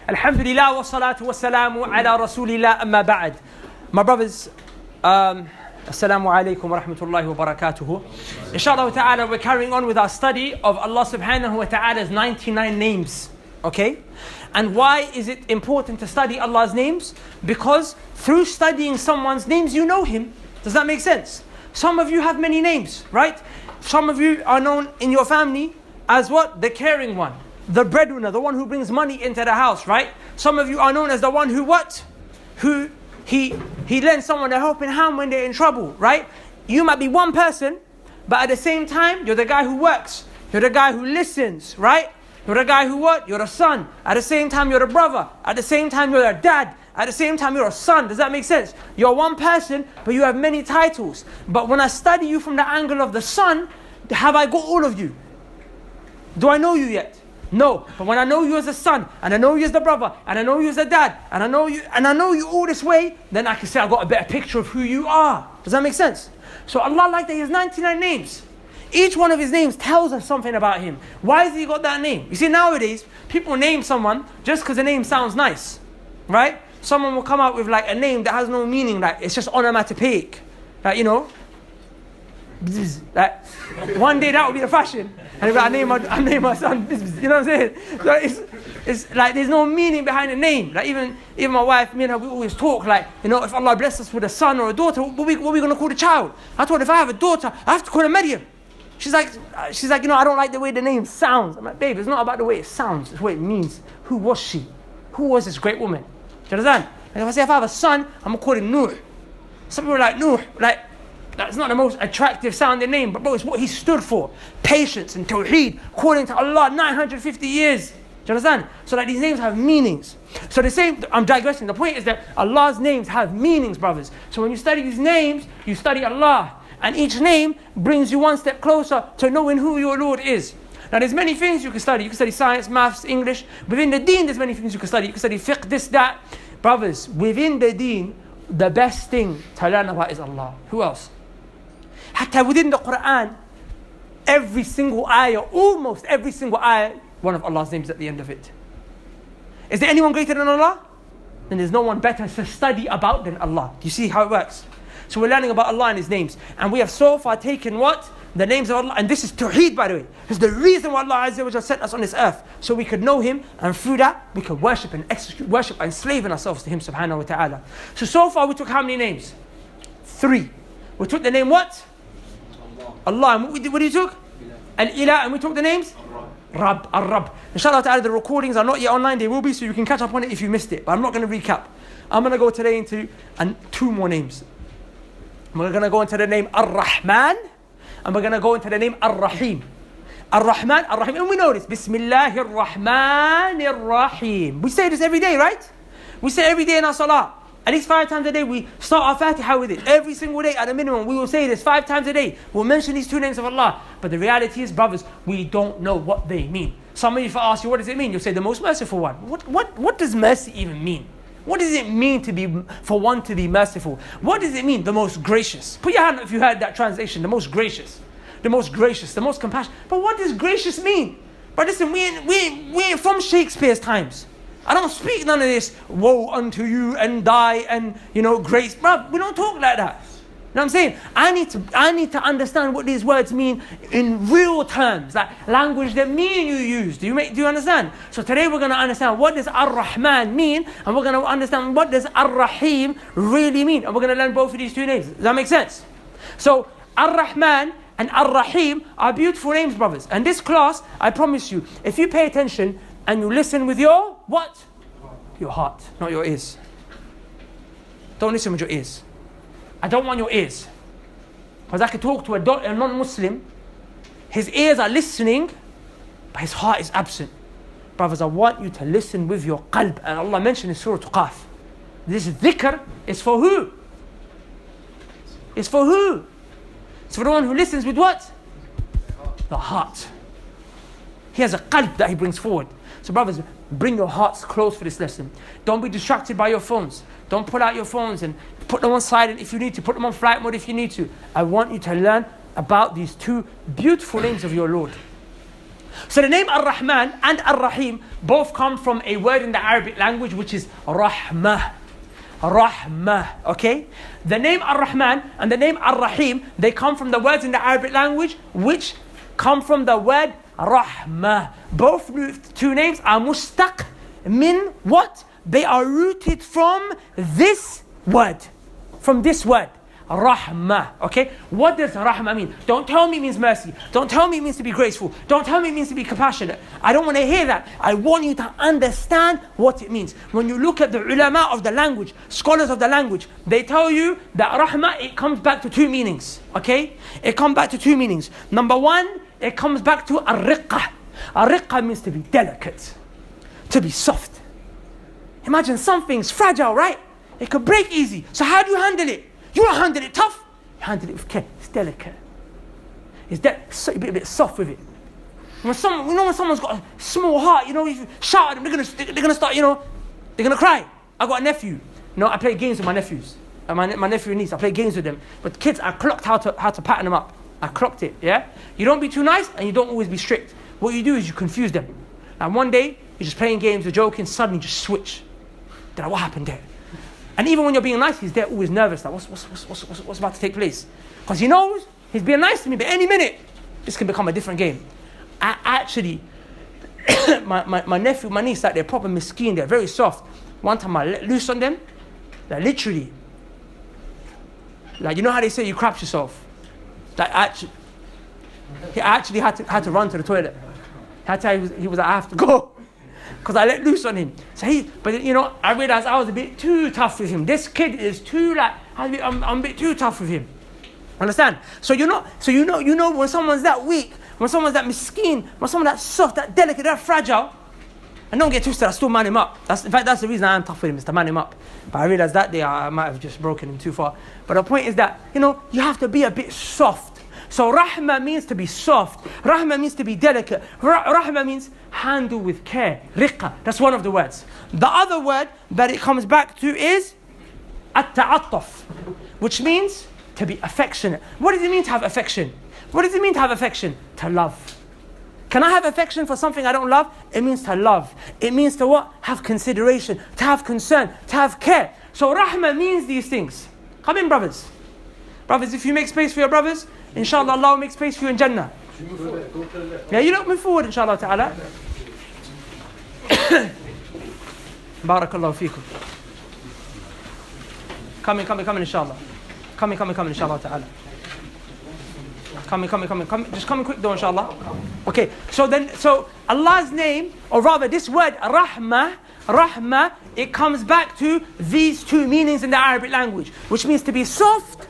Alhamdulillah wa salatu wa salamu ala rasulillah amma ba'd. My brothers, assalamu alaikum wa rahmatullahi wa barakatuhu. Inshallah ta'ala, we're carrying on with our study of Allah subhanahu wa ta'ala's 99 names. Okay? And why is it important to study Allah's names? Because through studying someone's names, you know him. Does that make sense? Some of you have many names, right? Some of you are known in your family as what? The caring one. The breadwinner, the one who brings money into the house, right? Some of you are known as the one who what? He lends someone a helping hand when they're in trouble, right? You might be one person, but at the same time, you're the guy who works. You're the guy who listens, right? You're the guy who what? You're a son. At the same time, you're a brother. At the same time, you're a dad. At the same time, you're a son. Does that make sense? You're one person, but you have many titles. But when I study you from the angle of the son, have I got all of you? Do I know you yet? No, but when I know you as a son, and I know you as the brother, and I know you as a dad, and I know you all this way, then I can say I've got a better picture of who you are. Does that make sense? So Allah, like that, He has 99 names. Each one of His names tells us something about Him. Why has He got that name? You see, nowadays, people name someone just because the name sounds nice, right? Someone will come out with like a name that has no meaning, like it's just onomatopoeic, like, you know, like one day that will be the fashion. And I name my son, you know what I'm saying? So it's like there's no meaning behind the name. Like even my wife, me and her, we always talk like, you know, if Allah bless us with a son or a daughter, what are we going to call the child? I told her, if I have a daughter, I have to call her Maryam. She's like, you know, I don't like the way the name sounds. I'm like, babe, it's not about the way it sounds, it's what it means. Who was she? Who was this great woman? Do you understand? Like if I have a son, I'm going to call him Nuh. Some people are like, Nuh, like, that's not the most attractive sounding name, but bro, it's what he stood for. Patience and Tawheed, according to Allah, 950 years. Do you understand? So that these names have meanings. So the same, I'm digressing. The point is that Allah's names have meanings, brothers. So when you study these names, you study Allah. And each name brings you one step closer to knowing who your Lord is. Now there's many things you can study. You can study science, maths, English. Within the deen, there's many things you can study. You can study fiqh, this, that. Brothers, within the deen, the best thing to learn about is Allah. Who else? Hatta within the Quran, every single ayah, almost every single ayah, one of Allah's names at the end of it. Is there anyone greater than Allah? Then there's no one better to study about than Allah. Do you see how it works? So we're learning about Allah and His names. And we have so far taken what? The names of Allah. And this is Tawheed, by the way. It's the reason why Allah Azza wa Jalla sent us on this earth. So we could know Him, and through that, we could worship and execute worship and enslaving ourselves to Him subhanahu wa ta'ala. So far we took how many names? 3. We took the name what? Allah. And what do you took? Al-Ilah. And we took the names? Rabb. Ar-Rabb. Inshallah ta'ala, the recordings are not yet online. They will be, so you can catch up on it if you missed it. But I'm not going to recap. I'm going to go today into 2 more names. We're going to go into the name Ar-Rahman. And we're going to go into the name Ar-Rahim. Ar-Rahman, Ar-Rahim. And we know this. Bismillahir Rahmanir Rahim. We say this every day, right? We say every day in our salah. At least 5 times a day, we start our Fatiha with it. Every single day, at a minimum, we will say this 5 times a day. We'll mention these 2 names of Allah. But the reality is, brothers, we don't know what they mean. Some of you, if I ask you, what does it mean? You'll say, the most merciful one. What does mercy even mean? What does it mean for one to be merciful? What does it mean? The most gracious. Put your hand up if you heard that translation. The most gracious. The most gracious. The most compassionate. But what does gracious mean? But listen, we ain't from Shakespeare's times. I don't speak none of this, woe unto you and die and, you know, grace. Bruv, we don't talk like that. You know what I'm saying? I need to understand what these words mean in real terms, like language that me and you use. Do you understand? So today we're going to understand what does Ar-Rahman mean, and we're going to understand what does Ar-Rahim really mean. And we're going to learn both of these 2 names. Does that make sense? So Ar-Rahman and Ar-Rahim are beautiful names, brothers. And this class, I promise you, if you pay attention and you listen with your what? Your heart, not your ears. Don't listen with your ears. I don't want your ears. Because I could talk to a non-Muslim, his ears are listening, but his heart is absent. Brothers, I want you to listen with your qalb. And Allah mentioned in Surah Qaf. This dhikr is for who? It's for who? It's for the one who listens with what? The heart. He has a qalb that he brings forward. So brothers, bring your hearts close for this lesson. Don't be distracted by your phones. Don't pull out your phones and put them on silent if you need to. Put them on flight mode if you need to. I want you to learn about these 2 beautiful names of your Lord. So the name Ar-Rahman and Ar-Rahim both come from a word in the Arabic language which is Rahmah. Rahmah, okay? The name Ar-Rahman and the name Ar-Rahim, they come from the words in the Arabic language which come from the word Rahmah. Both two names are mustaq min what? They are rooted from this word. From this word. Rahmah, okay? What does Rahmah mean? Don't tell me it means mercy. Don't tell me it means to be graceful. Don't tell me it means to be compassionate. I don't want to hear that. I want you to understand what it means. When you look at the ulama of the language, scholars of the language, they tell you that Rahmah, it comes back to two meanings, okay? It comes back to two meanings. Number one, it comes back to ar-riqqah. Ar-riqqah means to be delicate, to be soft. Imagine something's fragile, right? It could break easy. So how do you handle it? You don't handle it tough. You handle it with care. It's delicate. So you be a bit soft with it. When someone's got a small heart, if you shout at them, they're gonna start, they're gonna cry. I got a nephew. I play games with my nephews. My nephew and niece, I play games with them. But kids, I clocked how to pattern them up. I clocked it, yeah? You don't be too nice and you don't always be strict. What you do is you confuse them. And one day, you're just playing games, you're joking, suddenly you just switch. They're like, what happened there? And even when you're being nice, he's there always nervous. Like, what's about to take place? Because he knows he's being nice to me, but any minute, this can become a different game. I actually, my nephew, my niece, like, they're proper miskeen, they're very soft. One time I let loose on them, like literally. Like, you know how they say you crap yourself? Like, he actually had to run to the toilet. He was like, I have to go. Because I let loose on him. But I realized I was a bit too tough with him. This kid is too I'm a bit too tough with him. Understand? So when someone's that weak, when someone's that miskeen, when someone's that soft, that delicate, that fragile, and don't get twisted, I still man him up. In fact, that's the reason I am tough with him, is to man him up. But I realized that day I might have just broken him too far. But the point is that, you have to be a bit soft. So rahmah means to be soft. Rahmah means to be delicate. Rahmah means handle with care. Riqqa, that's one of the words. The other word that it comes back to is at-ta'attuf, which means to be affectionate. What does it mean to have affection? What does it mean to have affection? To love. Can I have affection for something I don't love? It means to love. It means to what? Have consideration, to have concern, to have care. So rahmah means these things. Come in, brothers. Brothers, if you make space for your brothers, inshallah, Allah will make space for you in Jannah. Yeah, you don't move forward, inshallah ta'ala. Barakallahu feekum. Come in, inshallah. Come in, inshallah ta'ala. Come in. Just come in quick though, inshallah. Okay, so Allah's name, or rather this word, rahmah, it comes back to these two meanings in the Arabic language, which means to be soft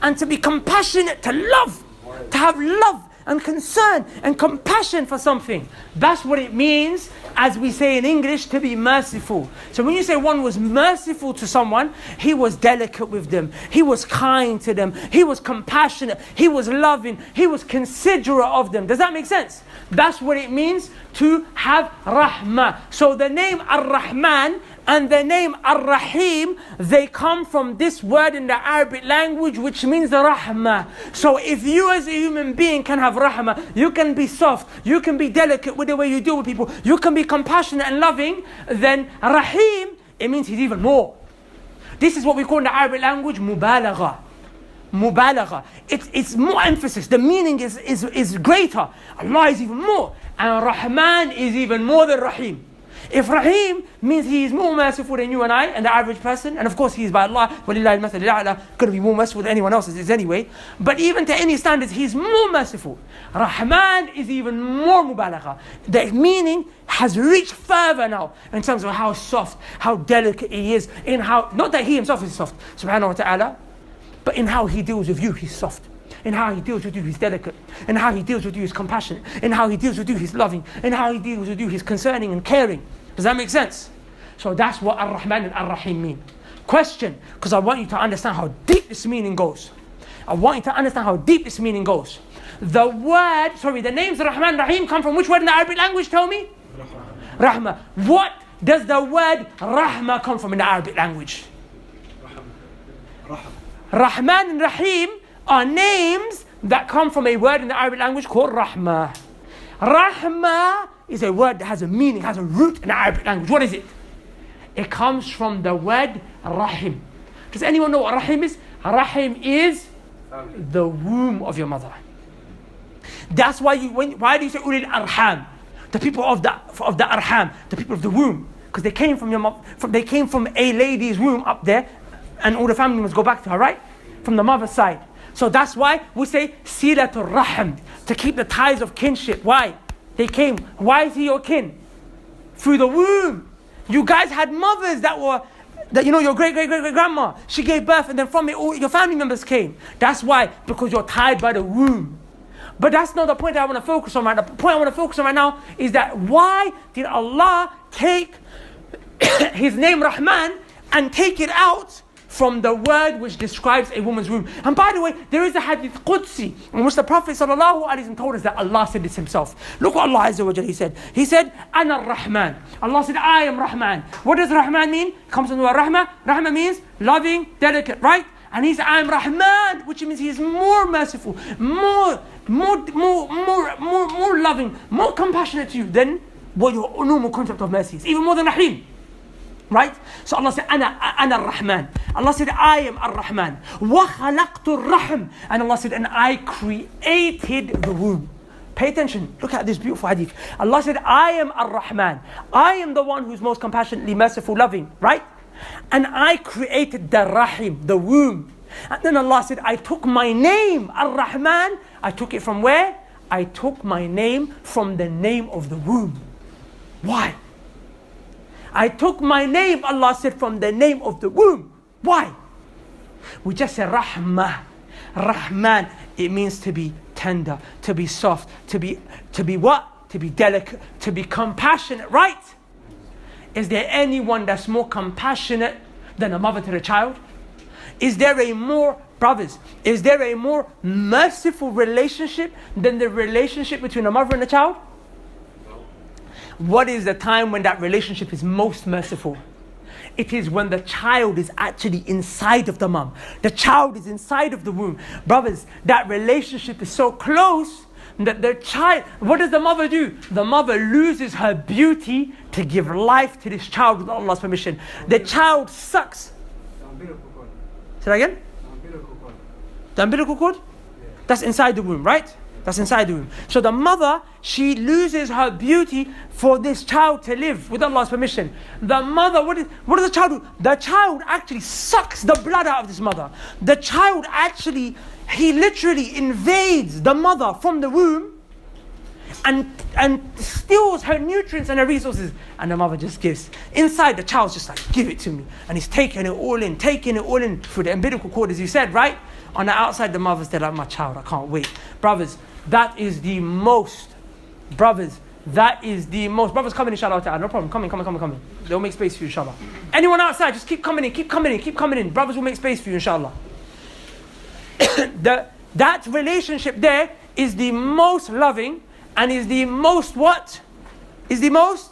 and to be compassionate, to love, to have love and concern and compassion for something. That's what it means, as we say in English, to be merciful. So when you say one was merciful to someone, he was delicate with them, he was kind to them, he was compassionate, he was loving, he was considerate of them. Does that make sense? That's what it means to have rahmah. So the name Ar-Rahman and the name Ar-Rahim, they come from this word in the Arabic language, which means the rahmah. So if you as a human being can have rahmah, you can be soft, you can be delicate with the way you deal with people, you can be compassionate and loving, then Rahim, it means he's even more. This is what we call in the Arabic language mubalagha. It's more emphasis. The meaning is greater. Allah is even more. And Rahman is even more than Rahim. If Rahim means he is more merciful than you and I and the average person, and of course he is by Allah, وَلِلَّهِ الْمَثَلِ الْأَعْلَى, going to be more merciful than anyone else is anyway. But even to any standards, he is more merciful. Rahman is even more mubalagha. The meaning has reached further now in terms of how soft, how delicate he is, in how, not that he himself is soft, subhanahu wa ta'ala, but in how he deals with you, he's soft. In how he deals with you, he's delicate. In how he deals with you, he's compassionate. In how he deals with you, he's loving. In how he deals with you, he's concerning and caring. Does that make sense? So that's what Ar-Rahman and Ar-Rahim mean. Question, because I want you to understand how deep this meaning goes. The names Rahman and Rahim come from which word in the Arabic language? Tell me. Rahmah. What does the word Rahmah come from in the Arabic language? Rahman and Rahim are names that come from a word in the Arabic language called Rahmah. Rahma is a word that has a meaning, has a root in the Arabic language. What is it? It comes from the word Rahim. Does anyone know what Rahim is? Rahim is the womb of your mother. That's why why do you say Ulil Arham? The people of the Arham, the people of the womb. Because they came they came from a lady's womb up there, and all the family must go back to her, right? From the mother's side. So that's why we say Silatul Rahim, to keep the ties of kinship. Why? They came. Why is he your kin? Through the womb. You guys had mothers that your great-great-great-grandma, she gave birth, and then from it all your family members came. That's why, because you're tied by the womb. But that's not the point that I want to focus on right now. The point I want to focus on right now is that why did Allah take His name Rahman and take it out from the word which describes a woman's womb? And by the way, there is a hadith Qudsi in which the Prophet ﷺ told us that Allah said this himself. Look what Allah Azza wa Jalla said. He said, Ana Rahman. Allah said, I am Rahman. What does Rahman mean? It comes from the word Rahma. Rahma means loving, delicate, right? And he said, I am Rahman, which means he is more merciful, more loving, more compassionate to you than what your normal concept of mercy is. Even more than Raheem. Right? So Allah said, Ana Rahman. Allah said, I am Ar-Rahman. Wa khalaqtu Rahm. And Allah said, and I created the womb. Pay attention. Look at this beautiful hadith. Allah said, I am Ar-Rahman. I am the one who's most compassionately merciful, loving. Right? And I created the Rahim, the womb. And then Allah said, I took my name, Ar-Rahman. I took it from where? I took my name from the name of the womb. Why? I took my name, Allah said, from the name of the womb. Why? We just said Rahmah. Rahman, it means to be tender, to be soft, to be what? To be delicate, to be compassionate, right? Is there anyone that's more compassionate than a mother to the child? Is there a more merciful relationship than the relationship between a mother and a child? What is the time when that relationship is most merciful? It is when the child is actually inside of the mom. The child is inside of the womb. Brothers, that relationship is so close that the child, what does the mother do? The mother loses her beauty to give life to this child with Allah's permission. The child sucks. Say that again? The umbilical cord? That's inside the womb, right? That's inside the womb. So the mother, she loses her beauty for this child to live with Allah's permission. The mother, what does the child do? The child actually sucks the blood out of this mother. The child actually, he literally invades the mother from the womb and steals her nutrients and her resources. And the mother just gives. Inside, the child's just like, give it to me. And he's taking it all in through the umbilical cord, as you said, right? On the outside, the mother's there like, my child, I can't wait. Brothers, that is the most. Brothers, coming inshallah ta'ala. No problem, coming. They'll make space for you, inshallah. Anyone outside, just keep coming in. Brothers will make space for you, inshallah. That relationship there is the most loving and is the most what? Is the most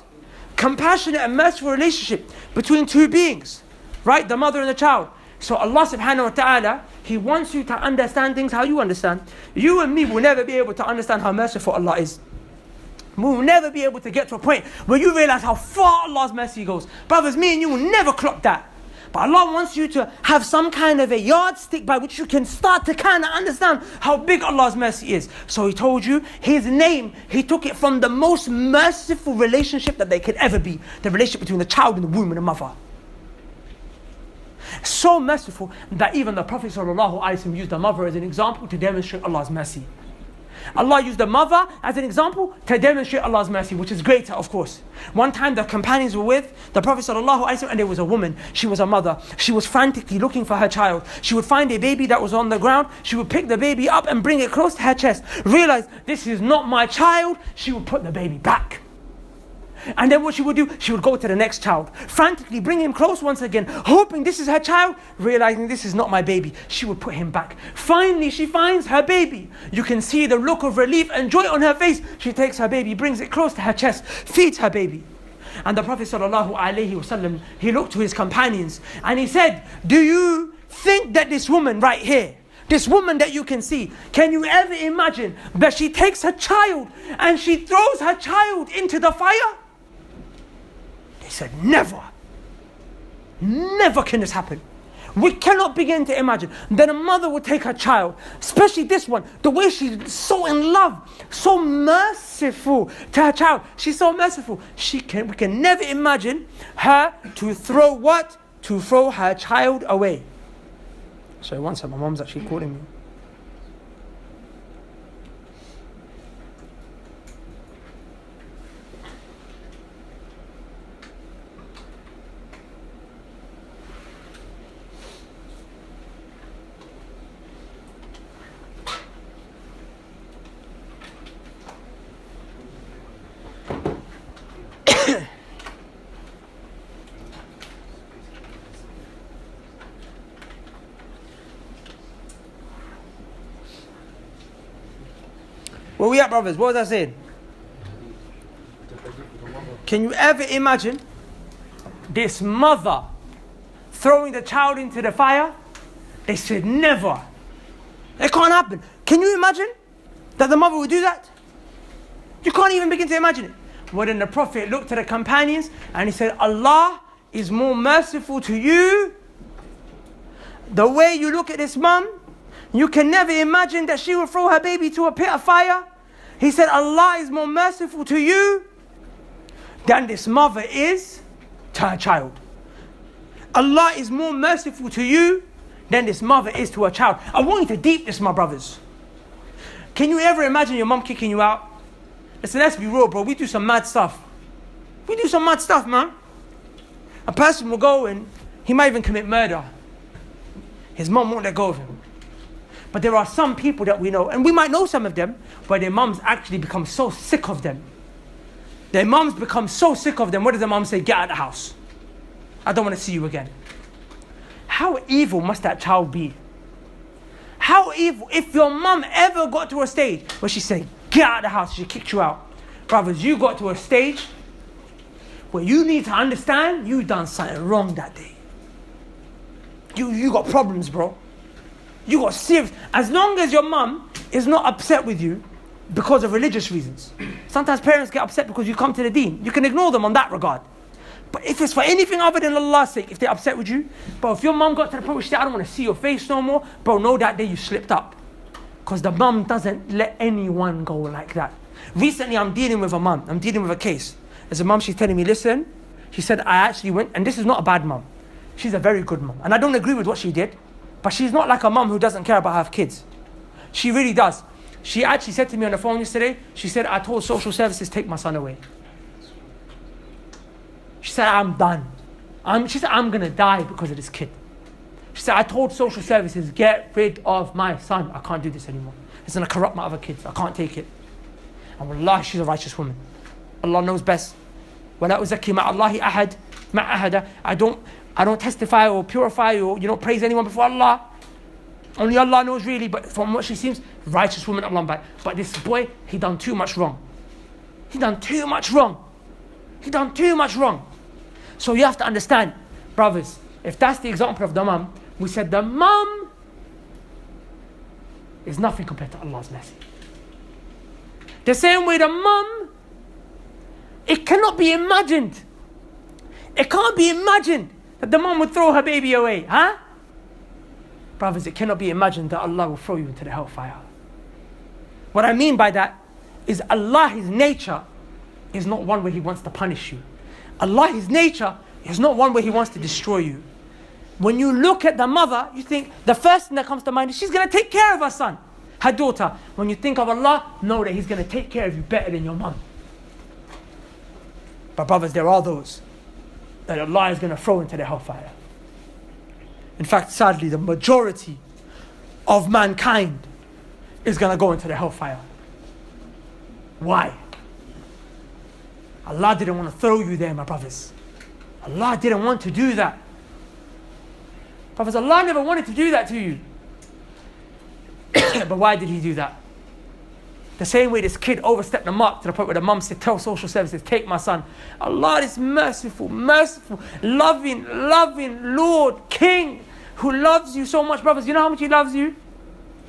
compassionate and merciful relationship between two beings. Right? The mother and the child. So Allah subhanahu wa ta'ala, He wants you to understand things how you understand. You and me will never be able to understand how merciful Allah is. We will never be able to get to a point where you realize how far Allah's mercy goes. Brothers, me and you will never clock that. But Allah wants you to have some kind of a yardstick by which you can start to kind of understand how big Allah's mercy is. So He told you His name, He took it from the most merciful relationship that there could ever be. The relationship between the child and the womb and the mother. So merciful that even the Prophet ﷺ used the mother as an example to demonstrate Allah's mercy. Allah used the mother as an example to demonstrate Allah's mercy, which is greater, of course. One time the companions were with the Prophet ﷺ and there was a woman. She was a mother. She was frantically looking for her child. She would find a baby that was on the ground. She would pick the baby up and bring it close to her chest. Realize, this is not my child. She would put the baby back. And then what she would do, she would go to the next child, frantically bring him close once again, hoping this is her child, realizing this is not my baby. She would put him back. Finally, she finds her baby. You can see the look of relief and joy on her face. She takes her baby, brings it close to her chest, feeds her baby. And the Prophet ﷺ, he looked to his companions and he said, do you think that this woman right here, This woman that you can see, can you ever imagine that she takes her child and she throws her child into the fire? They said, never. Never can this happen. We cannot begin to imagine that a mother would take her child, especially this one, the way she's so in love, so merciful to her child. She's so merciful. We can never imagine her to throw what? To throw her child away. So one second, my mom's actually calling me. Where we at, brothers? What was I saying? Can you ever imagine this mother throwing the child into the fire? They said never. It can't happen. Can you imagine that the mother would do that? You can't even begin to imagine it. Well, then the Prophet looked at the companions and he said, Allah is more merciful to you. The way you look at this mum, you can never imagine that she will throw her baby to a pit of fire. He said, Allah is more merciful to you than this mother is to her child. Allah is more merciful to you than this mother is to her child. I want you to deep this, my brothers. Can you ever imagine your mum kicking you out? Listen, let's be real, bro. We do some mad stuff. We do some mad stuff, man. A person will go and he might even commit murder. His mum won't let go of him. But there are some people that we know, and we might know some of them, but their mums actually become so sick of them. Their mums become so sick of them. What does the mum say? Get out of the house. I don't want to see you again. How evil must that child be? How evil, if your mum ever got to a stage where she said, get out of the house, she kicked you out. Brothers, you got to a stage where you need to understand you done something wrong that day. You got problems, bro. You got serious. As long as your mum is not upset with you because of religious reasons. Sometimes parents get upset because you come to the deen. You can ignore them on that regard. But if it's for anything other than Allah's sake, if they're upset with you, bro, if your mum got to the point where she said, I don't want to see your face no more, bro, know that day you slipped up. Because the mum doesn't let anyone go like that. Recently, I'm dealing with a mum. I'm dealing with a case. There's a mum, she's telling me, listen, she said, I actually went, and this is not a bad mum. She's a very good mum. And I don't agree with what she did, but she's not like a mum who doesn't care about her kids. She really does. She actually said to me on the phone yesterday, she said, I told social services, take my son away. She said, I'm done. She said, I'm going to die because of this kid. She said, I told social services, get rid of my son. I can't do this anymore. It's going to corrupt my other kids. I can't take it. And wallah, she's a righteous woman. Allah knows best. وَلَا أُزَكِّي مَعَ اللَّهِ أَحَدٍ مَعَ أَحَدٍ. I don't testify or purify or praise anyone before Allah. Only Allah knows really, but from what she seems, righteous woman, Allah. But this boy, he done too much wrong. He done too much wrong. He done too much wrong. So you have to understand, brothers, if that's the example of the mum, we said the mum is nothing compared to Allah's mercy. The same way the mum, it cannot be imagined. It can't be imagined that the mum would throw her baby away, huh? Brothers, it cannot be imagined that Allah will throw you into the hellfire. What I mean by that is Allah, His nature, is not one where He wants to punish you. Allah, His nature, is not one where He wants to destroy you. When you look at the mother, you think the first thing that comes to mind is she's going to take care of her son, her daughter. When you think of Allah, know that He's going to take care of you better than your mum. But brothers, there are those that Allah is going to throw into the hellfire. In fact, sadly, the majority of mankind is going to go into the hellfire. Why? Allah didn't want to throw you there, my brothers. Allah didn't want to do that. Brothers, Allah never wanted to do that to you. But why did He do that? The same way this kid overstepped the mark to the point where the mum said, tell social services, take my son. Allah is merciful, loving Lord, King, who loves you so much, brothers. You know how much He loves you?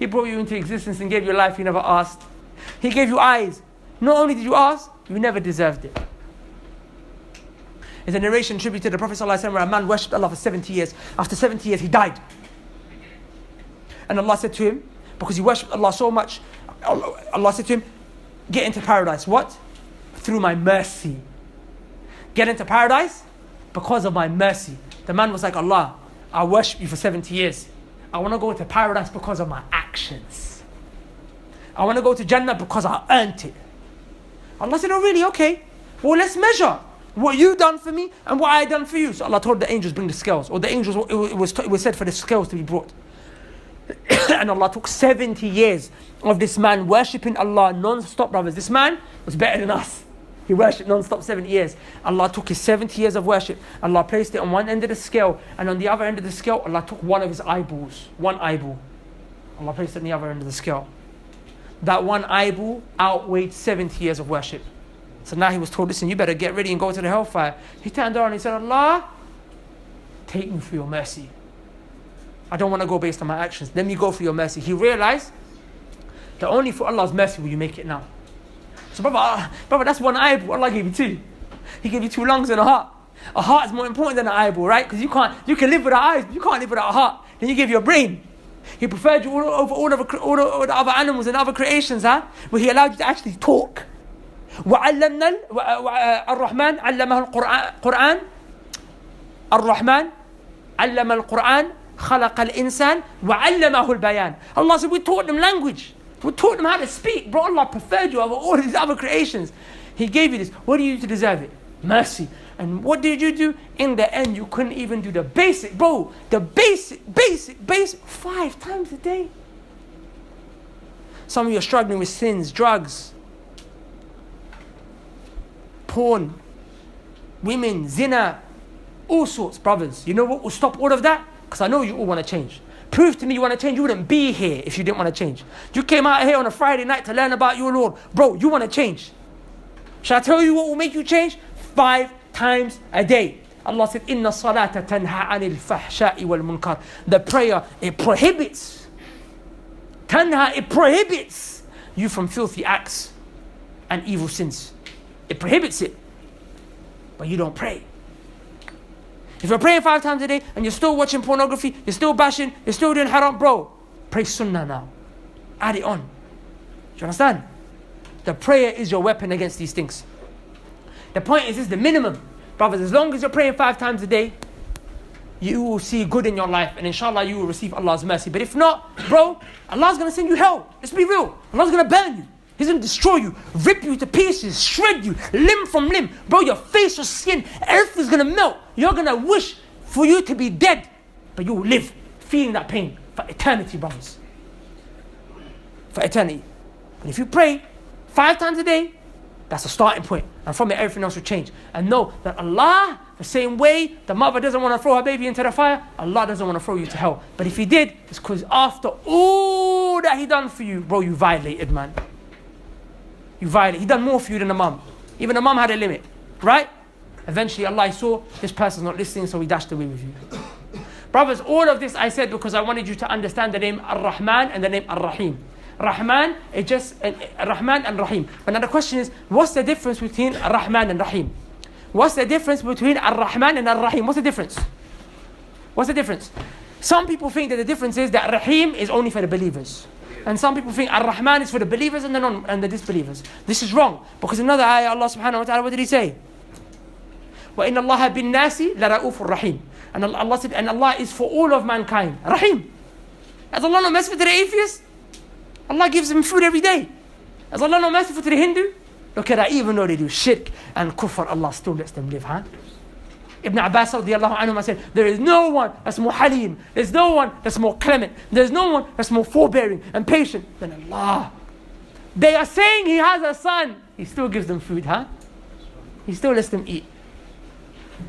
He brought you into existence and gave you life you never asked. He gave you eyes. Not only did you ask, you never deserved it. There's a narration attributed to the Prophet ﷺ where a man worshipped Allah for 70 years. After 70 years, he died. And Allah said to him, because he worshipped Allah so much, Allah said to him, get into paradise. What? Through my mercy. Get into paradise because of my mercy. The man was like, Allah, I worship you for 70 years. I want to go to paradise because of my actions. I want to go to Jannah because I earned it. Allah said, oh really? Okay. Well, let's measure what you done for me and what I done for you. So Allah told the angels, bring the scales. Or the angels, it was said for the scales to be brought. And Allah took 70 years of this man worshipping Allah non-stop, brothers. This man was better than us. He worshipped non-stop 70 years. Allah took his 70 years of worship. Allah placed it on one end of the scale. And on the other end of the scale, Allah took one of his eyeballs. One eyeball. Allah placed it on the other end of the scale. That one eyeball outweighed 70 years of worship. So now he was told, listen, you better get ready and go to the hellfire. He turned around and he said, Allah, take me for your mercy. I don't want to go based on my actions. Let me go for your mercy. He realized that only for Allah's mercy will you make it now. So brother, that's one eyeball. Allah gave you two. He gave you two lungs and a heart. A heart is more important than an eyeball, right? Because you can live without eyes, but you can't live without a heart. Then you gave you a brain. He preferred you over all the other animals and other creations, where He allowed you to actually talk. وعلمنا الرحمن علمه القرآن الرحمن علم القرآن خلق الإنسان وعلمه البيان. Allah said, we taught them language. We taught them how to speak. Bro, Allah preferred you over all these other creations. He gave you this. What do you do to deserve it? Mercy. And what did you do? In the end, you couldn't even do the basic. Bro, the basic 5 times a day. Some of you are struggling with sins, drugs, porn, women, zina, all sorts, brothers. You know what will stop all of that? Because I know you all want to change. Prove to me you want to change. You wouldn't be here if you didn't want to change. You came out here on a Friday night to learn about your Lord. Bro, you want to change. Shall I tell you what will make you change? 5 times a day. Allah said, Inna salata tanha anil fahsha'i wal munkar. The prayer, it prohibits. Tanha, it prohibits you from filthy acts and evil sins. It prohibits it. But you don't pray. If you're praying 5 times a day and you're still watching pornography, you're still bashing, you're still doing haram, bro, pray sunnah now. Add it on. Do you understand? The prayer is your weapon against these things. The point is, this is the minimum. Brothers, as long as you're praying 5 times a day, you will see good in your life and inshallah you will receive Allah's mercy. But if not, bro, Allah's going to send you hell. Let's be real. Allah's going to burn you. He's going to destroy you, rip you to pieces, shred you, limb from limb. Bro, your face, your skin, everything's going to melt. You're going to wish for you to be dead, but you will live feeling that pain for eternity, brothers. For eternity. And if you pray 5 times a day, that's a starting point. And from it, everything else will change. And know that Allah, the same way the mother doesn't want to throw her baby into the fire, Allah doesn't want to throw you to hell. But if He did, it's because after all that He done for you, bro, you violated, man. You violated. He done more for you than the mum. Even the mum had a limit, right? Eventually Allah saw this person's not listening, so He dashed away with you. Brothers, all of this I said because I wanted you to understand the name Ar-Rahman and the name Ar-Rahim. Rahman is just Rahman and Rahim. But now the question is, what's the difference between Rahman and Rahim? What's the difference between Ar-Rahman and Ar-Rahim? What's the difference? What's the difference? Some people think that the difference is that Rahim is only for the believers. And some people think Ar-Rahman is for the believers and the disbelievers. This is wrong. Because another ayah, Allah subhanahu wa ta'ala, what did He say? وَإِنَّ اللَّهَ بِالنَّاسِ لَرَؤُوفٌ رَحِيمٌ. And Allah said, and Allah is for all of mankind. Rahim. Has Allah not merciful to the atheist? Allah gives them food every day. Has Allah not merciful to the Hindu? Look at that, even though they do shirk and kufr, Allah still lets them live, huh? Ibn Abbas radiallahu anhu said, there is no one that's more halim, there's no one that's more clement, there's no one that's more forbearing and patient than Allah. They are saying He has a son, He still gives them food, huh? He still lets them eat.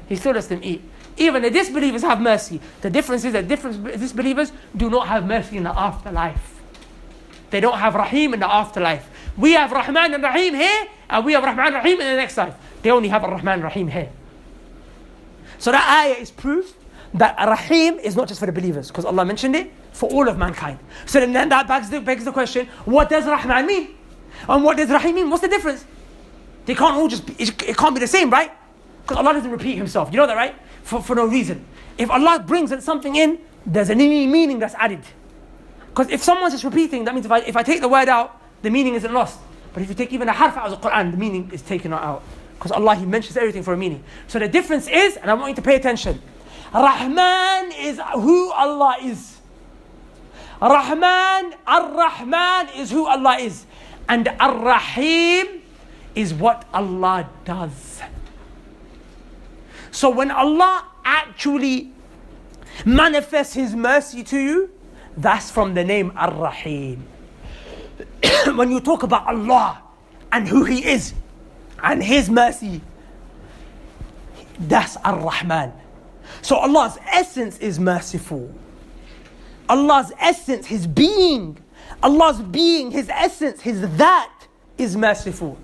He still lets them eat. Even the disbelievers have mercy. The difference is that disbelievers do not have mercy in the afterlife. They don't have Rahim in the afterlife. We have Rahman and Rahim here, and we have Rahman and Rahim in the next life. They only have Rahman and Rahim here. So that ayah is proof that Rahim is not just for the believers, because Allah mentioned it, for all of mankind. So then that begs the question, what does Rahman mean? And what does Rahim mean? What's the difference? They can't all just be, it can't be the same, right? Because Allah doesn't repeat himself. You know that, right? For no reason. If Allah brings something in, there's a new meaning that's added. Because if someone's just repeating, that means if I take the word out, the meaning isn't lost. But if you take even a harf out of the Quran, the meaning is taken out. Because Allah, He mentions everything for a meaning. So the difference is, and I want you to pay attention, Rahman is who Allah is. Rahman, Ar-Rahman is who Allah is. And Ar-Rahim is what Allah does. So when Allah actually manifests His mercy to you, that's from the name Ar-Rahim. When you talk about Allah and who He is and His mercy, that's Ar-Rahman. So Allah's essence is merciful. Allah's essence, His being, Allah's being, His essence, His that is merciful.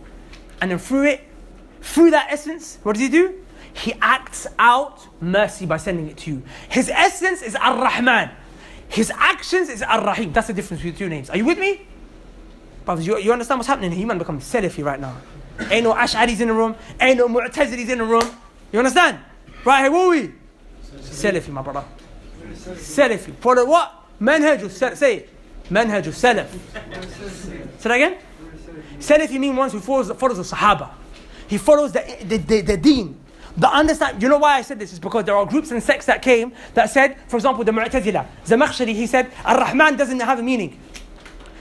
And then through that essence, what does He do? He acts out mercy by sending it to you. His essence is Ar-Rahman. His actions is Ar-Rahim. That's the difference between the two names. Are you with me? Brothers, you understand what's happening here? You man become Salafi right now. Ain't no Ash'aris in the room. Ain't no Mu'tazilis in the room. You understand? Right here, what are we? Salafi, my brother. Salafi. Follow what? Manhajul Salaf. Say it. Manhajul Salaf. Say that again? Salafi means one who follows the Sahaba. He follows the deen. The understand, you know why I said this? Is because there are groups and sects that came that said, for example, the Mu'tazila, Zamakhshari, he said, Ar-Rahman doesn't have a meaning.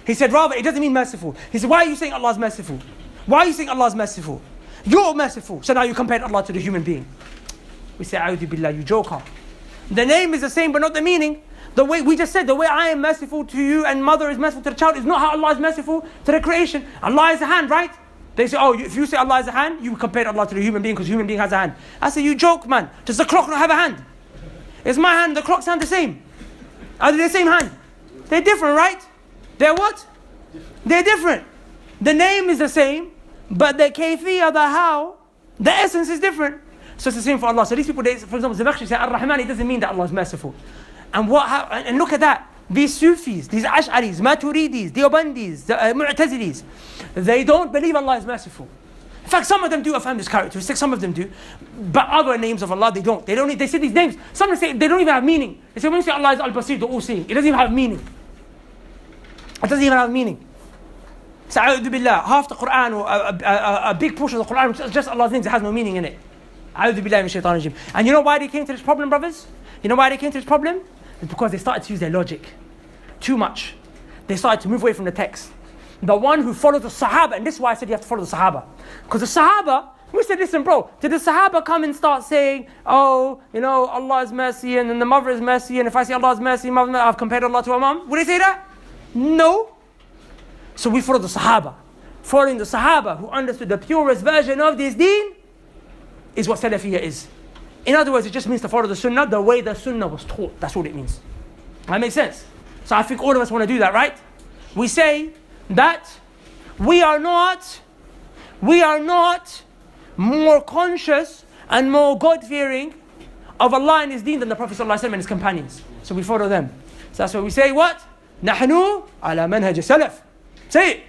He said, rather, it doesn't mean merciful. He said, why are you saying Allah is merciful? Why are you saying Allah is merciful? You're merciful. So now you compared Allah to the human being. We say, A'udhu Billah, you joker. The name is the same, but not the meaning. The way we just said, the way I am merciful to you and mother is merciful to the child is not how Allah is merciful to the creation. Allah is a hand, right? They say, oh, if you say Allah is a hand, you compare Allah to the human being because the human being has a hand. I say, you joke, man. Does the clock not have a hand? Is my hand, the clock's hand the same? Are they the same hand? They're different, right? They're what? They're different. The name is the same, but the kayfiyah, the how, the essence is different. So it's the same for Allah. So these people, for example, Zamakhshari say Ar-Rahman, it doesn't mean that Allah is merciful. And look at that. These Sufis, these Ash'aris, Maturidis, Deobandis, Mu'tazilis, they don't believe Allah is merciful. In fact, some of them do affirm this characteristic, some of them do. But other names of Allah, they don't. They say these names. Some say they don't even have meaning. They say when you say Allah is Al-Basir, the all-seeing, it doesn't even have meaning. It doesn't even have meaning. So, A'udhu Billah, half the Quran, or a big portion of the Quran, which is just Allah's names, it has no meaning in it. A'udhu Billah min shaitan rajim. And you know why they came to this problem, brothers? You know why they came to this problem? It's because they started to use their logic too much. They started to move away from the text. The one who followed the Sahaba, and this is why I said you have to follow the Sahaba. Because the Sahaba, we said, listen bro, did the Sahaba come and start saying, oh, you know, Allah is mercy, and then the mother is mercy, and if I say Allah is mercy, mother, I've compared Allah to a mom? Would they say that? No. So we follow the Sahaba. Following the Sahaba, who understood the purest version of this deen, is what Salafiyya is. In other words, it just means to follow the Sunnah the way the Sunnah was taught. That's what it means. That makes sense? So I think all of us want to do that, right? We say that we are not more conscious and more God-fearing of Allah and His deen than the Prophet ﷺ and his companions. So we follow them. So that's why we say what? نحن على منهج السلف. Say it.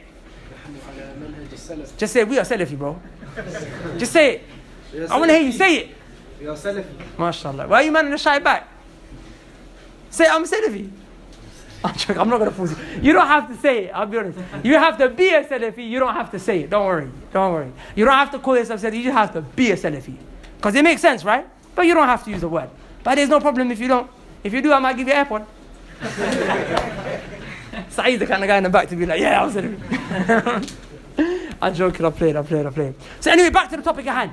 Just say we are Salafi, bro. Just say it. I want to hear you say it. We are Salafi. MashaAllah. Why are you man in the shy back? Say I'm Salafi. I'm not going to force you. You don't have to say it, I'll be honest. You have to be a Salafi, you don't have to say it. Don't worry. You don't have to call yourself Salafi, you just have to be a Salafi. Because it makes sense, right? But you don't have to use the word. But there's no problem if you don't. If you do, I might give you an AirPod. Saeed's the kind of guy in the back to be like, yeah, I'm Salafi. I'm joking, I played. So anyway, back to the topic at hand.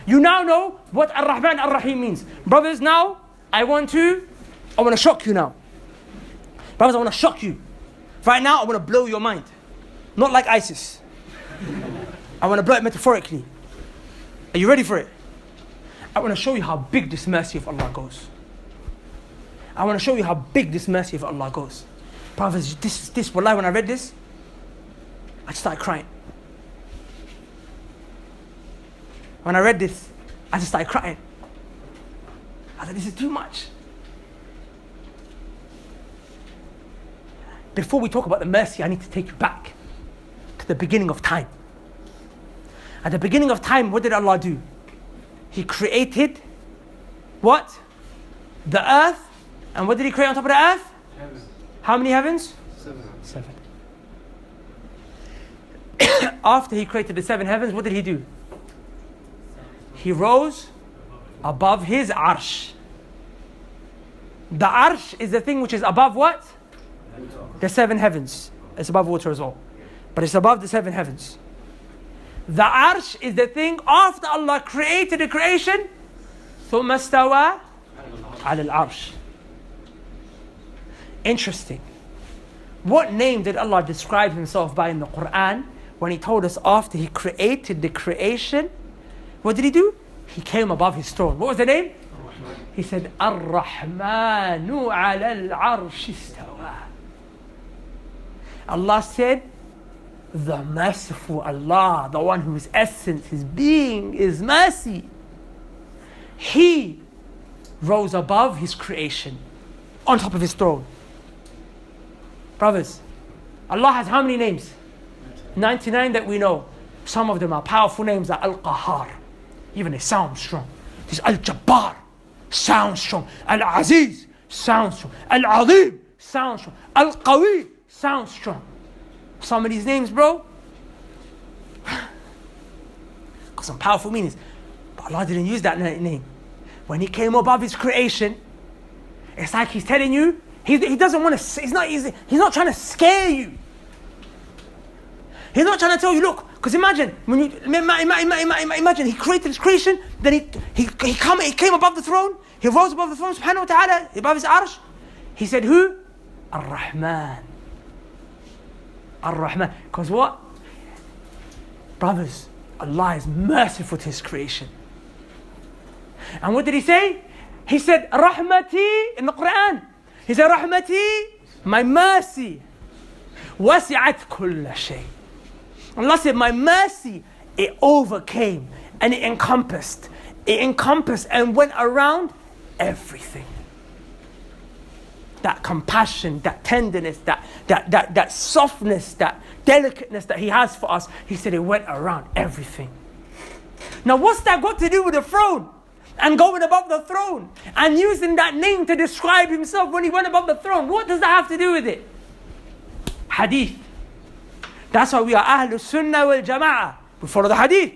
You now know what Ar-Rahman Ar-Rahim means. Brothers, now, I want to shock you now. Brothers, I want to shock you. Right now, I want to blow your mind. Not like ISIS. I want to blow it metaphorically. Are you ready for it? I want to show you how big this mercy of Allah goes. Brothers, this, wallahi, when I read this, I just started crying. When I read this, I just started crying. I said, this is too much. before we talk about the mercy, I need to take you back to the beginning of time. At the beginning of time, what did Allah do? He created what? The earth. And what did He create on top of the earth? Heaven. How many heavens? 7. After He created the 7 heavens, what did He do? He rose above His arsh. The arsh is the thing which is above what? The 7 heavens. It's above water as well. But it's above the 7 heavens. The arsh is the thing after Allah created the creation. ثم استوى على العرش. Interesting. What name did Allah describe Himself by in the Quran when He told us after He created the creation? What did He do? He came above His throne. What was the name? He said, Ar-Rahmanu ala al-arsh istawa. Allah said, the merciful Allah, the one whose essence, His being is mercy. He rose above His creation, on top of His throne. Brothers, Allah has how many names? 99 that we know. Some of them are powerful names like Al-Qahar. Even they sound strong. There's Al-Jabbar, sounds strong. Al-Aziz, sounds strong. Al-Azim, sounds strong. Al-Qawi, sounds strong. Some of these names, bro, got some powerful meanings. But Allah didn't use that name. When He came above His creation, it's like He's telling you, He doesn't want to, He's not trying to scare you. He's not trying to tell you, look, because imagine, when you imagine He created His creation, then He came above the throne, He rose above the throne, subhanahu wa ta'ala, above His arsh. He said, who? Ar-Rahman. Ar-Rahman. Because what? Brothers, Allah is merciful to His creation. And what did He say? He said, Rahmati in the Quran. He said, Rahmati, my mercy, wasi'at kulla shay. Allah said, my mercy, it overcame and it encompassed. It encompassed and went around everything. That compassion, that tenderness, that softness, that delicateness that He has for us, He said it went around everything. Now what's that got to do with the throne? And going above the throne and using that name to describe Himself when He went above the throne. What does that have to do with it? Hadith. That's why we are Ahlul Sunnah wal Jama'ah. We follow the Hadith.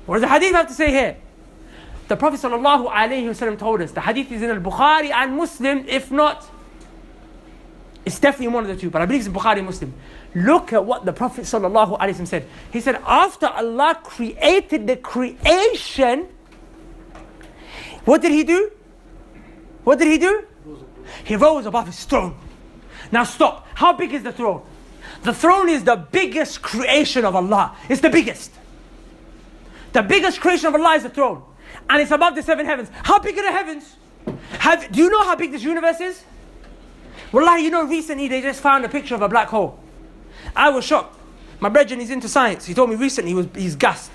What does the Hadith have to say here? The Prophet ﷺ told us, the Hadith is in Al-Bukhari and Muslim. If not, it's definitely in one of the two, but I believe it's in Bukhari and Muslim. Look at what the Prophet ﷺ said. He said, after Allah created the creation, what did He do? What did He do? He rose above His throne. Now stop. How big is the throne? The throne is the biggest creation of Allah. It's the biggest. The biggest creation of Allah is the throne. And it's above the 7 heavens. How big are the heavens? Do you know how big this universe is? Wallahi, recently they just found a picture of a black hole. I was shocked. My brethren, he's into science. He told me recently he's gassed.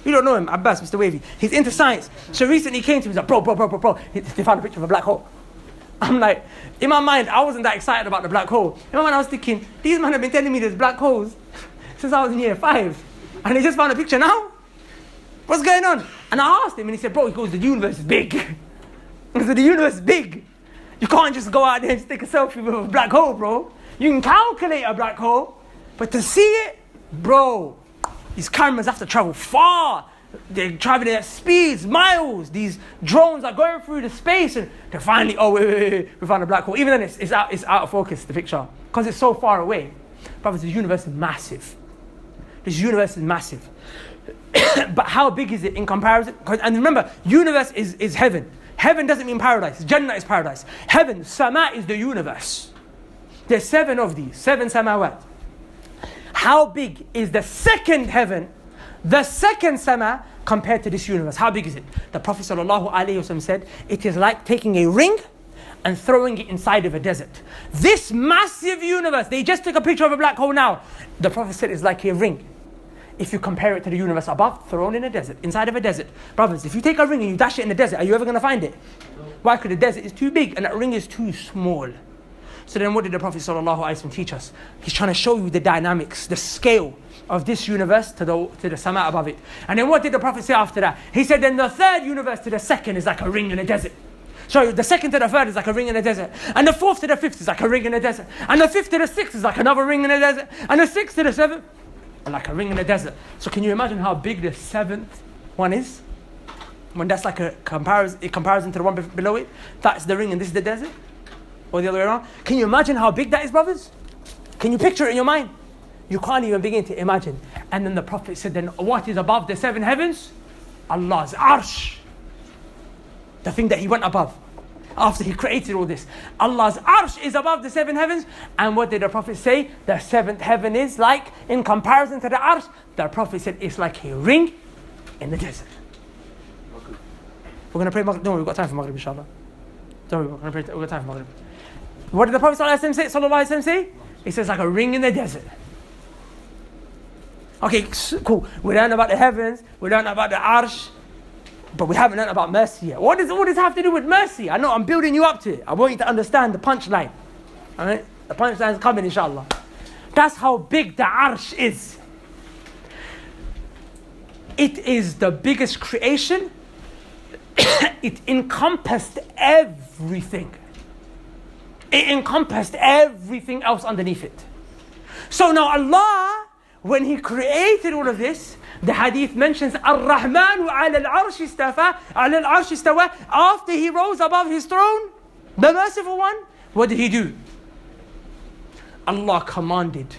You don't know him, Abbas, Mr. Wavy. He's into science. So recently he came to me, he's like, bro. They found a picture of a black hole. I'm like, in my mind, I wasn't that excited about the black hole. In my mind, I was thinking, these men have been telling me there's black holes since I was in year 5. And they just found a picture now? What's going on? And I asked him, and he said, bro, he goes, the universe is big. I said, the universe is big. You can't just go out there and just take a selfie with a black hole, bro. You can calculate a black hole, but to see it, bro, these cameras have to travel far. They're traveling at speeds, miles. These drones are going through the space, and they're finally, wait, we found a black hole. Even then, it's out of focus, the picture, because it's so far away. Brothers, the universe is massive. This universe is massive. But how big is it in comparison? And remember, universe is heaven. Heaven doesn't mean paradise. Jannah is paradise. Heaven, sama, is the universe. There's 7 of these, 7 samawat. How big is the second heaven, the second sama, compared to this universe? How big is it? The Prophet ﷺ said, it is like taking a ring and throwing it inside of a desert. This massive universe, they just took a picture of a black hole now. The Prophet said it's like a ring. If you compare it to the universe above, thrown in a desert, inside of a desert. Brothers, if you take a ring and you dash it in the desert, are you ever going to find it? Why? Because the desert is too big and that ring is too small. So then what did the Prophet ﷺ teach us? He's trying to show you the dynamics, the scale of this universe to the sama above it. And then what did the Prophet say after that? He said then the third universe to the second is like a ring in a desert. So the second to the third is like a ring in a desert. And the fourth to the fifth is like a ring in a desert. And the fifth to the sixth is like another ring in a desert. And the sixth to the seventh, like a ring in a desert. So can you imagine how big the seventh one is? When that's like a comparison to the one below it. That's the ring and this is the desert. Or the other way around. Can you imagine how big that is, brothers? Can you picture it in your mind? You can't even begin to imagine. And then the Prophet said, then what is above the seven heavens? Allah's arsh. The thing that he went above. After he created all this. Allah's arsh is above the seven heavens. And what did the Prophet say? The seventh heaven is like, in comparison to the arsh, the Prophet said it's like a ring in the desert. We're going to pray Maghrib. Don't worry, we've got time for Maghrib, inshallah. Don't worry, we've got time for Maghrib. What did the Prophet ﷺ say? He says like a ring in the desert. Okay, cool. We learned about the heavens, we learned about the arsh, but we haven't learned about mercy yet. What does all this have to do with mercy? I know I'm building you up to it. I want you to understand the punchline. Alright? The punchline is coming, inshallah. That's how big the arsh is. It is the biggest creation. It encompassed everything. It encompassed everything else underneath it. So now Allah, when He created all of this, the hadith mentions Ar-Rahman ala al-arsh istawa. After He rose above His throne, the merciful one, what did He do? Allah commanded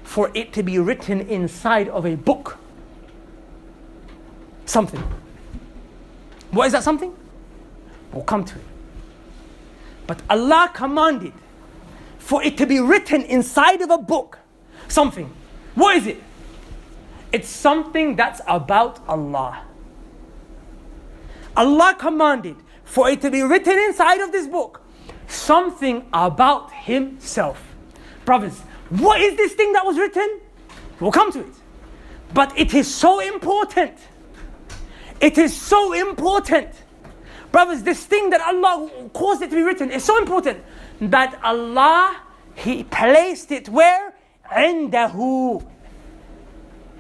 for it to be written inside of a book. Something. What is that something? We'll come to it. But Allah commanded for it to be written inside of a book. Something. What is it? It's something that's about Allah. Allah commanded for it to be written inside of this book. Something about Himself. Brothers, what is this thing that was written? We'll come to it. But it is so important. It is so important. Brothers, this thing that Allah caused it to be written is so important that Allah, He placed it where? Indahu.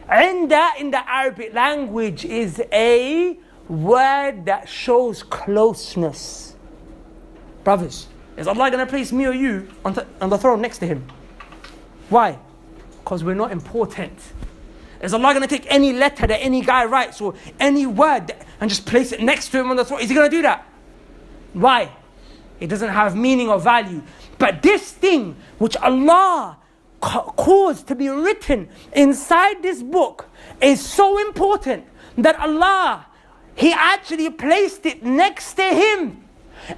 Inda in the Arabic language is a word that shows closeness. Brothers, is Allah going to place me or you on the throne next to Him? Why? Because we're not important. Is Allah going to take any letter that any guy writes or any word and just place it next to him on the throne? Is He going to do that? Why? It doesn't have meaning or value. But this thing which Allah caused to be written inside this book is so important that Allah, He actually placed it next to Him.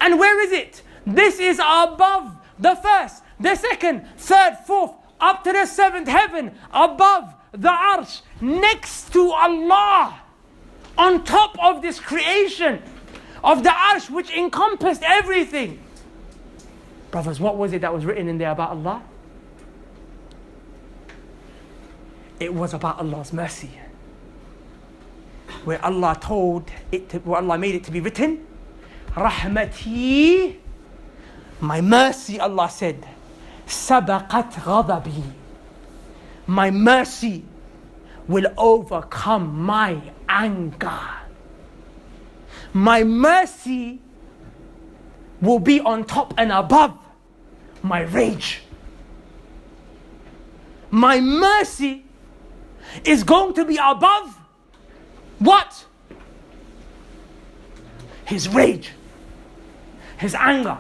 And where is it? This is above the first, the second, third, fourth, up to the seventh heaven, above the arsh, next to Allah, on top of this creation of the arsh which encompassed everything. Brothers, what was it that was written in there about Allah? It was about Allah's mercy. Where Allah made it to be written, Rahmati, my mercy, Allah said, Sabaqat ghadabi. My mercy will overcome my anger. My mercy will be on top and above my rage. My mercy is going to be above what? His rage, His anger.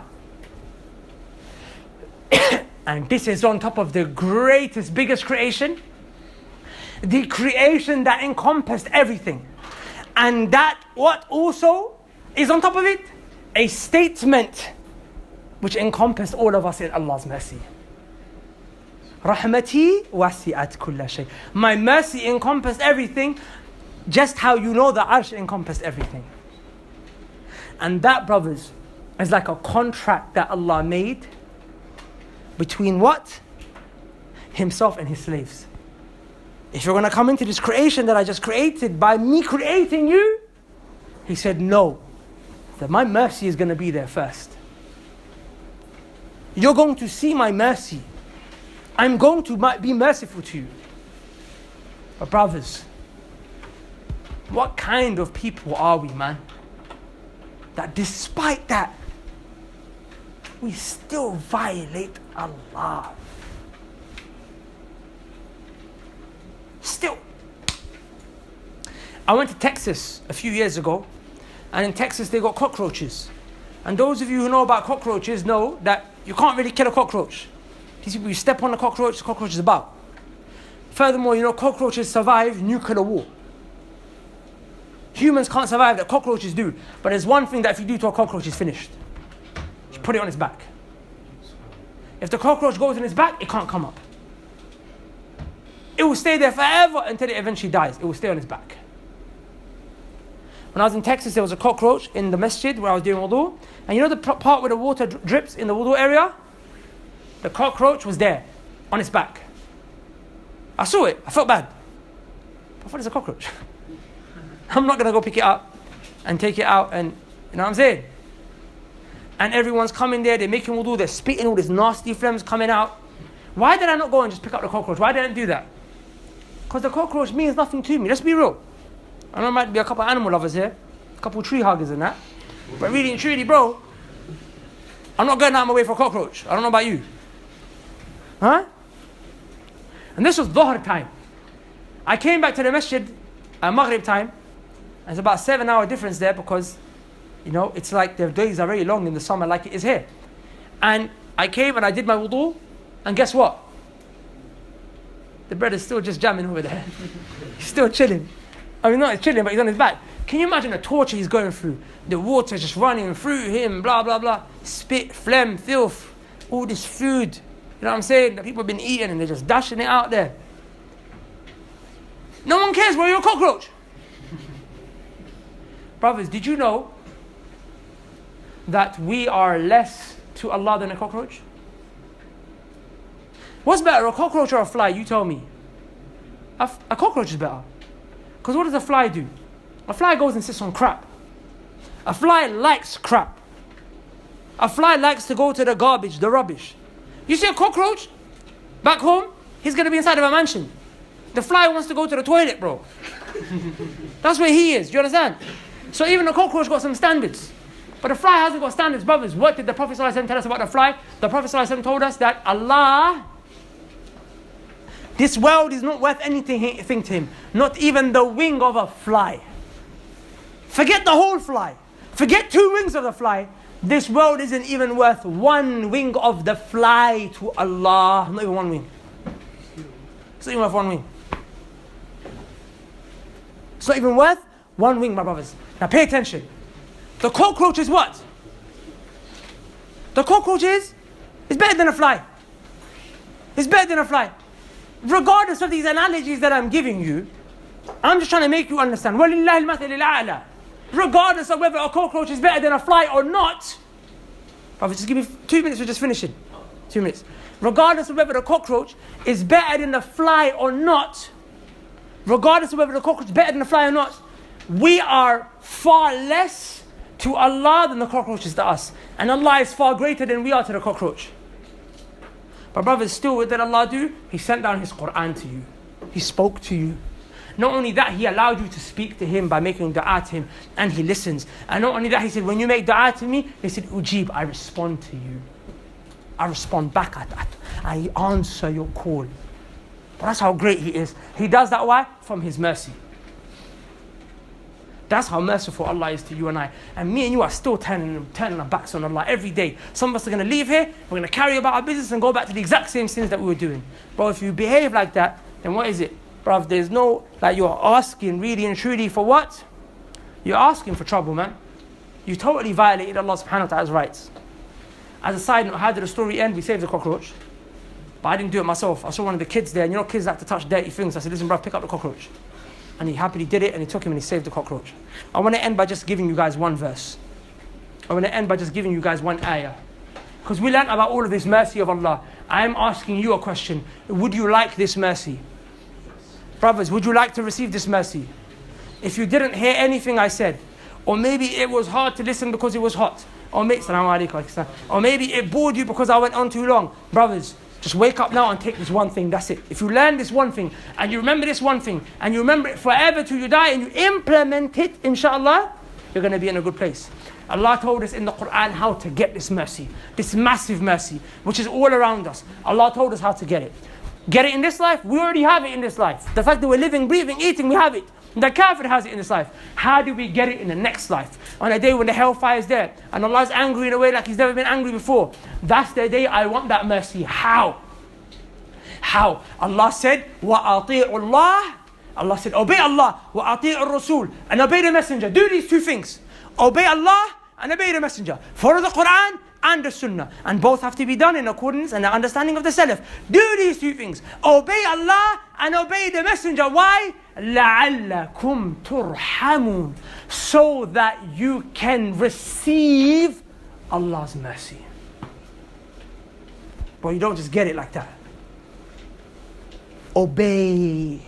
And this is on top of the greatest, biggest creation. The creation that encompassed everything. And that what also is on top of it? A statement which encompassed all of us in Allah's mercy. Rahmati wasi'at kulla shay. My mercy encompassed everything, just how you know the arsh encompassed everything. And that, brothers, is like a contract that Allah made between what? Himself and His slaves. If you're going to come into this creation that I just created by me creating you, He said no, that my mercy is going to be there first. you're going to see my mercy. I'm going to be merciful to you. But brothers, what kind of people are we, man? That despite that, we still violate Allah. Still. I went to Texas a few years ago, and in Texas they got cockroaches. And those of you who know about cockroaches know that you can't really kill a cockroach. These people, you step on the cockroach is about. Furthermore, you know, cockroaches survive nuclear war. Humans can't survive that, cockroaches do. But there's one thing that if you do to a cockroach, it's finished. You put it on its back. If the cockroach goes on its back, it can't come up. It will stay there forever until it eventually dies. It will stay on its back. When I was in Texas, there was a cockroach in the masjid where I was doing wudu. And you know the part where the water drips in the wudu area? The cockroach was there, on its back. I saw it. I felt bad. I thought it's a cockroach. I'm not going to go pick it up and take it out and, you know what I'm saying? And everyone's coming there, they're making wudu, they're spitting all these nasty phlegms coming out. Why did I not go and just pick up the cockroach? Why didn't I do that? Because the cockroach means nothing to me. Let's be real. I know there might be a couple of animal lovers here, a couple of tree huggers and that. But really and truly, bro, I'm not going out of my way for a cockroach. I don't know about you. Huh? And this was Dhuhr time. I came back to the masjid at Maghrib time. There's about a 7-hour difference there because, you know, it's like the days are very long in the summer like it is here. And I came and I did my wudu, and guess what? The brother's still just jamming over there. He's still chilling. I mean, not chilling, but he's on his back. Can you imagine the torture he's going through? The water just running through him, blah, blah, blah. Spit, phlegm, filth, all this food. You know what I'm saying? That people have been eating and they're just dashing it out there. No one cares, bro, you're a cockroach. Brothers, did you know that we are less to Allah than a cockroach? What's better, a cockroach or a fly? You tell me. A cockroach is better. Because what does a fly do? A fly goes and sits on crap. A fly likes crap. A fly likes to go to the garbage, the rubbish. You see a cockroach back home, he's going to be inside of a mansion. The fly wants to go to the toilet, bro. That's where he is. Do you understand? So even the cockroach got some standards. But the fly hasn't got standards, brothers. What did the Prophet ﷺ tell us about the fly? The Prophet ﷺ told us that Allah, this world is not worth anything to him. Not even the wing of a fly. Forget the whole fly. Forget 2 wings of the fly. This world isn't even worth 1 wing of the fly to Allah. Not even 1 wing. It's not even worth 1 wing. It's not even worth 1 wing, my brothers. Now pay attention. The cockroach is what? The cockroach is better than a fly. It's better than a fly. Regardless of these analogies that I'm giving you, I'm just trying to make you understand. وَلِلَّهِ الْمَثَلِ الْأَعْلَى. Regardless of whether a cockroach is better than a fly or not. Brother, just give me 2 minutes, we're just finishing. 2 minutes. Regardless of whether the cockroach is better than the fly or not, regardless of whether the cockroach is better than the fly or not, we are far less to Allah than the cockroach is to us. And Allah is far greater than we are to the cockroach. But brothers, still what did Allah do? He sent down His Quran to you. He spoke to you. Not only that, He allowed you to speak to Him by making dua to Him, and He listens. And not only that, He said, when you make dua to me, He said, Ujib, I respond to you. I respond back at that. I answer your call. But that's how great He is. He does that, why? From His mercy. That's how merciful Allah is to you and I. And me and you are still turning our backs on Allah every day. Some of us are going to leave here, we're going to carry about our business and go back to the exact same sins that we were doing. Bro, if you behave like that, then what is it? Bro, there's no, like you're asking really and truly for what? You're asking for trouble, man. You totally violated Allah subhanahu wa ta'ala's rights. As a side note, how did the story end? We saved the cockroach. But I didn't do it myself. I saw one of the kids there, and you know kids like to touch dirty things. I said, listen, bro, pick up the cockroach. And he happily did it, and he took him and he saved the cockroach. I want to end by just giving you guys one verse. I want to end by just giving you guys one ayah. Because we learned about all of this mercy of Allah. I am asking you a question. Would you like this mercy? Brothers, would you like to receive this mercy? If you didn't hear anything I said, or maybe it was hard to listen because it was hot, Or maybe, Salaam alaikum, or maybe it bored you because I went on too long. Brothers, just wake up now and take this one thing, that's it. If you learn this one thing, and you remember this one thing, and you remember it forever till you die, and you implement it, inshallah, you're going to be in a good place. Allah told us in the Quran how to get this mercy, this massive mercy, which is all around us. Allah told us how to get it. Get it in this life? We already have it in this life. The fact that we're living, breathing, eating, we have it. The kafir has it in this life. How do we get it in the next life? On a day when the hellfire is there, and Allah is angry in a way like He's never been angry before. That's the day I want that mercy. How? How? Allah said, وَأَطِيعُ اللَّهِ. Allah said, obey Allah, وَأَطِيعُ الرَّسُولِ, and obey the messenger. Do these two things. Obey Allah and obey the messenger. Follow the Quran and the Sunnah. And both have to be done in accordance and the understanding of the Salaf. Do these two things. Obey Allah and obey the messenger. Why? لَعَلَّكُمْ تُرْحَمُونَ. So that you can receive Allah's mercy. But you don't just get it like that. Obey.